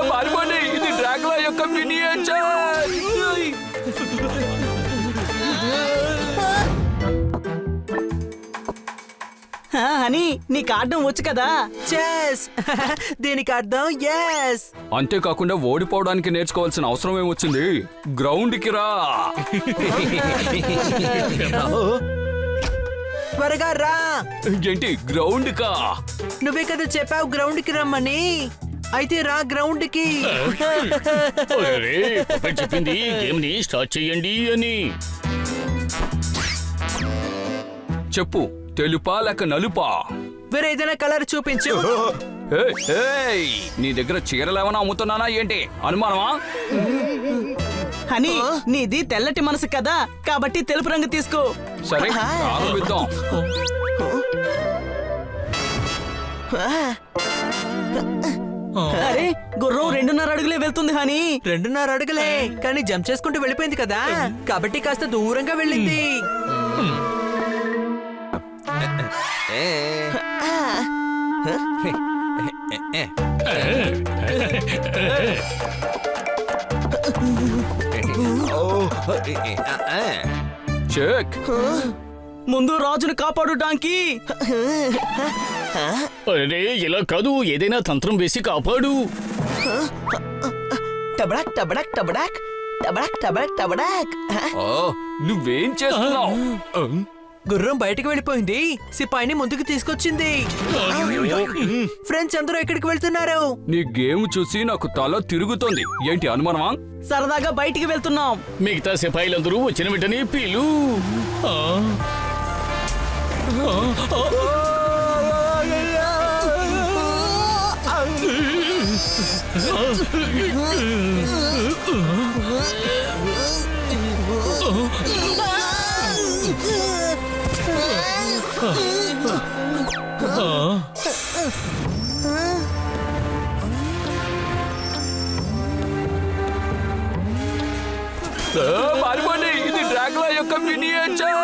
మారిపోండి, ఇది డ్రాకులా యొక్క miniature. Honey నీకు ఆడడం వచ్చు కదా? చెస్. దీనికి అర్థం ఎస్. అంతేకాకుండా ఓడిపోవడానికి నేర్చుకోవాల్సిన అవసరం ఏమొచ్చింది? గ్రౌండ్ కి రా. త్వరగా రా. ఏంటి గ్రౌండ్ కా? నువ్వే కదా చెప్పావు గ్రౌండ్ కి రమ్మని. అయితే రా గ్రౌండ్ కి. చెప్పింది గేమ్ ని స్టార్ట్ చేయండి అని. చెప్పు, తెలుపా లేక నలుపా? వేరే ఏదైనా కలర్ చూపించు. నీ దగ్గర చీరలేమన్నా అమ్ముతున్నానా ఏంటి? అనుమానమా? హనీ నీది తెల్లటి మనసు కదా, కాబట్టి తెలుపు రంగు తీసుకో. సరే ప్రారంభిద్దాం. అరే గుర్రం 2.5 అడుగులే వెళ్తుంది హనీ. 2.5 అడుగులే, కానీ జంప్ చేసుకుంటూ వెళ్ళిపోయింది కదా, కాబట్టి కాస్త దూరంగా వెళ్ళింది. చెక్. ముందు రాజును కాపాడు డాంకీ. అరే ఇలా కాదు, ఏదైనా తంత్రం వేసి కాపాడు. టబడాక్ టబడాక్ టబడాక్ టబడాక్ టబడాక్ టబడాక్. నువ్వేం చేస్తున్నావు? గుర్రం బయటకు వెళ్ళిపోయింది, సిపాయిని ముందుకు తీసుకొచ్చింది. ఫ్రెండ్స్ అందరూ ఎక్కడికి వెళ్తున్నారు? నీ గేమ్ చూసి నాకు తల తిరుగుతోంది. ఏంటి అనుమానమా? సరదాగా బయటికి వెళ్తున్నాం. మిగతా సిపాయిలందరూ వచ్చిన వెంటనే పీలు. మారిపోండి, ఇది డ్రాకులా యొక్క miniature.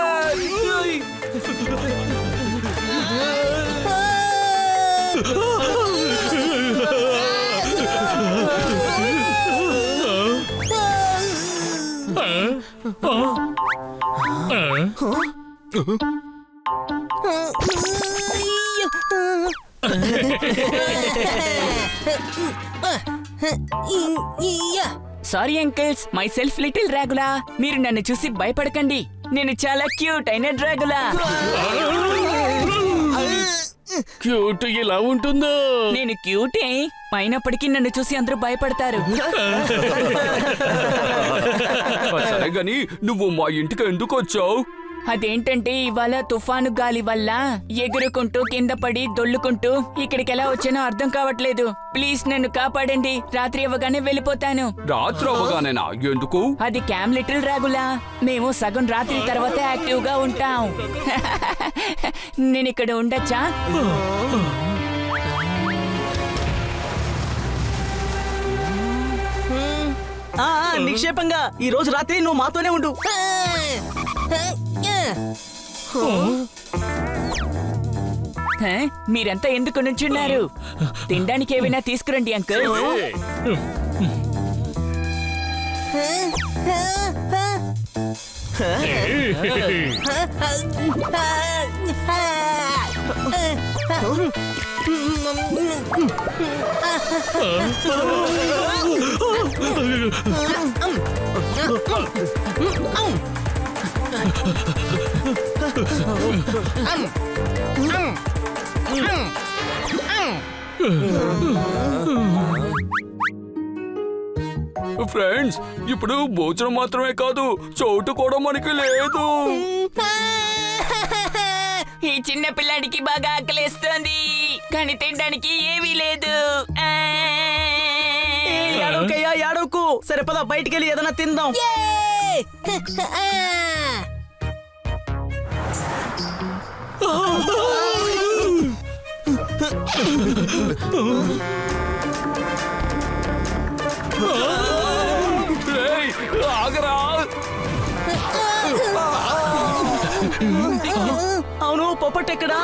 Sorry uncles, my self little Dracula. మీరు నన్ను చూసి భయపడకండి, నేను చాలా క్యూట్ అయిన డ్రాగులా. క్యూట్ ఇలా ఉంటుందో? నేను క్యూటే అయినప్పటికీ నన్ను చూసి అందరూ భయపడతారు. సరే గాని నువ్వు మా ఇంటికి ఎందుకు వచ్చావు? అదేంటంటే ఇవాళ తుఫాను గాలి వల్ల ఎగురుకుంటూ కింద పడి దొల్లుకుంటూ ఇక్కడికి ఎలా వచ్చానో అర్థం కావట్లేదు. ప్లీజ్ నన్ను కాపాడండి, రాత్రి అవ్వగానే వెళ్ళిపోతాను. రాత్రి అవ్వగానేనా? ఎందుకు? అది క్యామ్ లిటిల్ డ్రాగులా, మేము సగం రాత్రి తర్వాత యాక్టివ్ గా ఉంటాం. నేను ఇక్కడ ఉండొచ్చా? నిక్షేపంగా ఈ రోజు రాత్రి నువ్వు మాతోనే ఉండు. మీరంతా ఎందుకు నుంచున్నారు? తినడానికి ఏమైనా తీసుకురండి అంకుల్. ఫ్రెండ్స్, ఇప్పుడు భోజనం మాత్రమే కాదు, చోటు కూడా మనకి లేదు. ఈ చిన్న పిల్లాడికి బాగా ఆకలేస్తోంది, కానీ తినడానికి ఏమీ లేదు. ఏడవకయ్యా ఏడవకు. సరే పద బయటికి వెళ్ళి ఏదైనా తిందాం. ఏయ్, ఆగరా. అవును పొప్పట్ ఎక్కడా?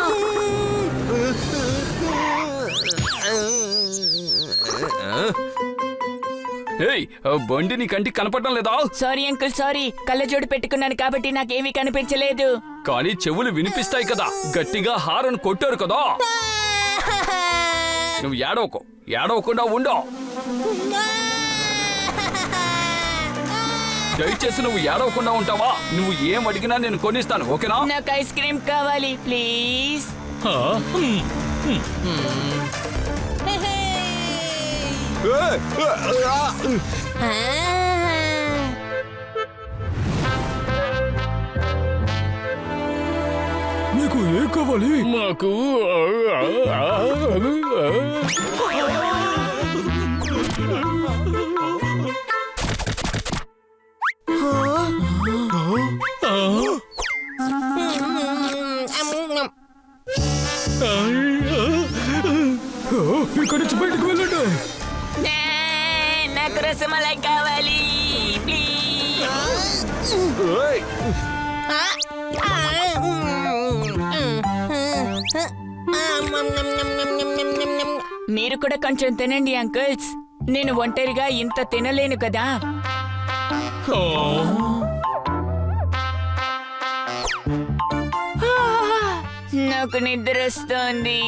ఏయ్, బండి నీ కంటికి కనపడడం లేదా? సారీ అంకుల్ సారీ, కళ్ళజోడు పెట్టుకున్నాను కాబట్టి నాకేమీ కనిపించలేదు. కానీ చెవులు వినిపిస్తాయి కదా, గట్టిగా హారన్ కొట్టారు కదా. నువ్వు ఏడవకుండా ఉండో. దయచేసి నువ్వు ఏడవకుండా ఉంటావా? నువ్వు ఏం అడిగినా నేను కొనిస్తాను, ఓకేనా? నాకు ఐస్ క్రీమ్ కావాలి ప్లీజ్. నీకు ఏం కావాలి? మాకు ఇక్కడి నుంచి బయటకు వెళ్ళండి. నాకు రసమలై కావాలి ప్లీజ్. మీరు కూడా కొంచెం తినండి అంకుల్స్. నేను ఒంటరిగా ఇంత తినలేను కదా. నాకు నిద్ర వస్తోంది.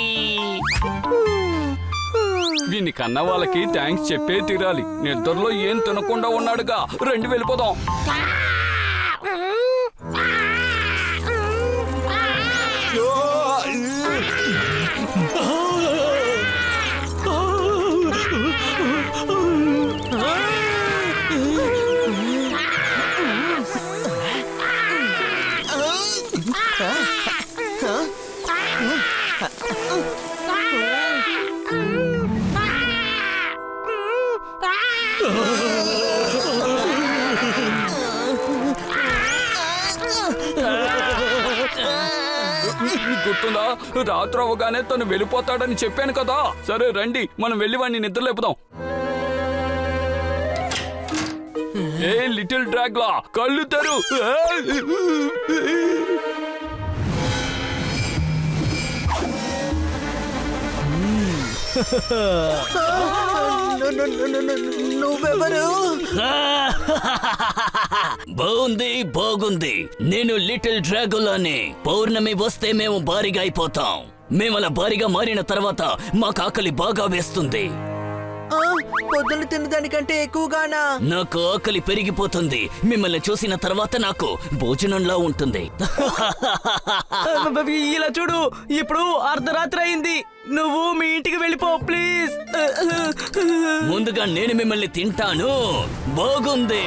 వీని కన్న వాళ్ళకి థ్యాంక్స్ చెప్పే తీరాలి. నిద్రలో ఏం తినకుండా ఉన్నాడుగా. రండి వెళ్ళిపోదాం. గుర్తుందా, రాత్రి అవగానే తను వెళ్ళిపోతాడని చెప్పాను కదా. సరే రండి, మనం వెళ్ళి వాడిని నిద్రలేపుదాం. ఏ లిటిల్ డ్రాగ్లా, కళ్ళు తెరు. నువ్వెవరు? బాగుంది. నేను లిటిల్ డ్రాగులాని. పౌర్ణమి వస్తే మేము భారీగా అయిపోతాం. మేమలా భారీగా మారిన తర్వాత మాకు ఆకలి బాగా వేస్తుంది. పొద్దున తినదానికంటే ఎక్కువగానా? నాకు ఆకలి పెరిగిపోతుంది. మిమ్మల్ని చూసిన తర్వాత నాకు భోజనంలా ఉంటుంది. ఇలా చూడు, ఇప్పుడు అర్ధరాత్రి అయింది. నువ్వు మీ ఇంటికి వెళ్ళిపో ప్లీజ్. ముందుగా నేను మిమ్మల్ని తింటాను. బాగుంది.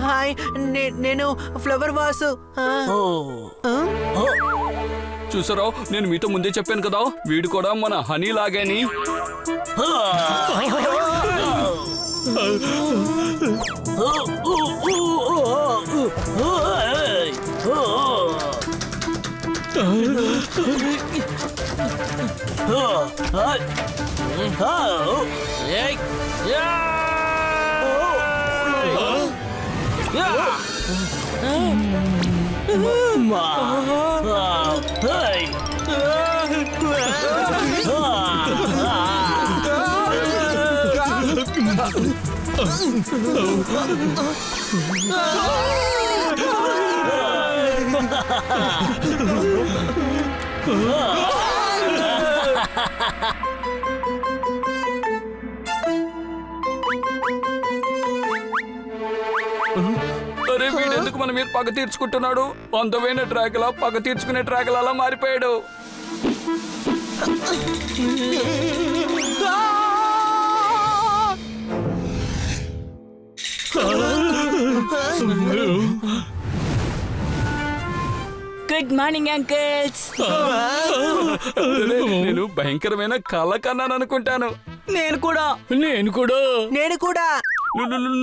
హాయ్, నేను ఫ్లవర్ వాసు. చూసారా, నేను మీతో ముందే చెప్పాను కదా, వీడు కూడా మన హనీ లాగాని. మన మీద పగ తీర్చుకుంటున్నాడు. అందమైన డ్రాకులా పగ తీర్చుకునే డ్రాకులా మారిపోయాడు. Good morning uncles. నేను భయంకరమైన కళ్ళ కన్నాను అనుకుంటాను. నేను కూడా. నేను కూడా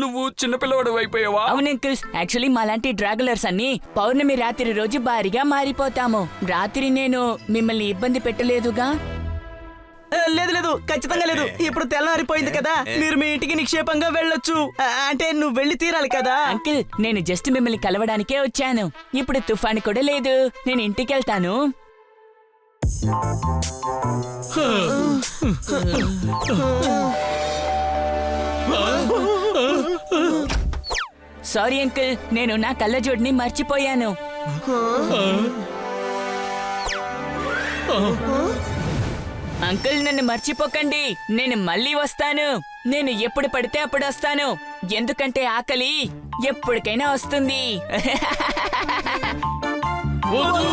నువ్వు చిన్నపిల్లవాడు అయిపోయావా? అవును అంకిల్స్, యాక్చువల్లీ మాలాంటి డ్రాగులర్స్ అన్ని పౌర్ణమి రాత్రి రోజు భారీగా మారిపోతాము. రాత్రి నేను మిమ్మల్ని ఇబ్బంది పెట్టలేదుగా? లేదు లేదు, ఖచ్చితంగా లేదు. ఇప్పుడు తెల్లారిపోయింది కదా, మీరు మీ ఇంటికి నిక్షేపంగా వెళ్ళొచ్చు. అంటే నువ్వు వెళ్ళి తీరాలి కదా. అంకిల్, నేను జస్ట్ మిమ్మల్ని కలవడానికే వచ్చాను. ఇప్పుడు తుఫాను కూడా లేదు, నేను ఇంటికి వెళ్తాను. సారీ అంకిల్, నేను నా కళ్ళజోడిని మర్చిపోయాను. అంకుల్, నన్ను మర్చిపోకండి. నేను మళ్ళీ వస్తాను. నేను ఎప్పుడు పడితే అప్పుడు వస్తాను, ఎందుకంటే ఆకలి ఎప్పటికైనా వస్తుంది. వద్దు!